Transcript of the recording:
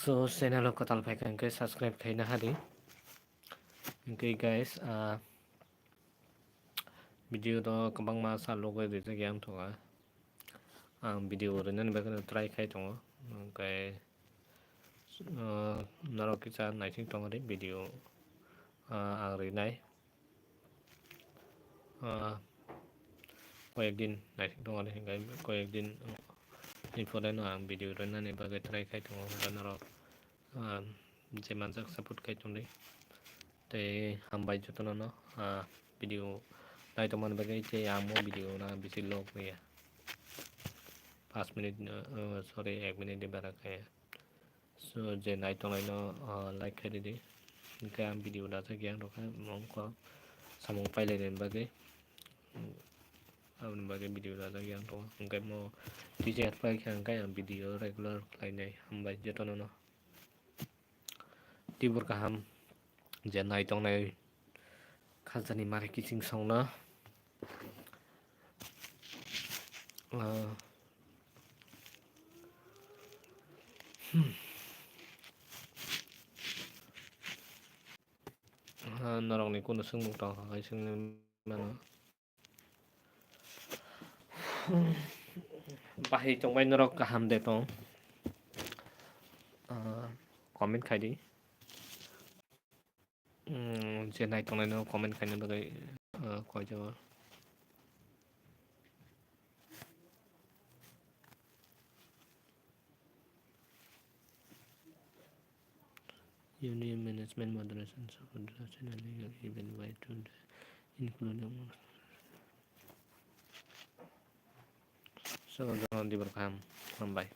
So channel ko talpai kan ke subscribe kai na hadi. Okay guys, video to kabang masa logo di ta gyang to ang video rin nan ba kan try kai to okay narok ki chan nai thing tong ri video ang ri nai কয়েকদিন nai thing tong ri kai কয়েকদিন info dan ang video rin nan ba kai try kai to narok je manjak support kai tong ri te hambai joto no video nai to man ba kai che amo video na bisi log ya 5 minute sorry 1 minute di barak ya so je nai to nai no like kai di cái video đó sẽ gắn được mong có samong file lên ba cái video đó sẽ gắn được cái mo DJ file cái video regular lại này ham bài cho nó tibur ka ham je nai tong này khazani mari kising song na narong ni kuno sung mung tong kai sung mana bahi tong bai narok ka ham de tong comment khai đi trên này tong này nó comment khai nó cái coi cho Union Management Moderation Support National Legal Event by to including so jangan diberkam bye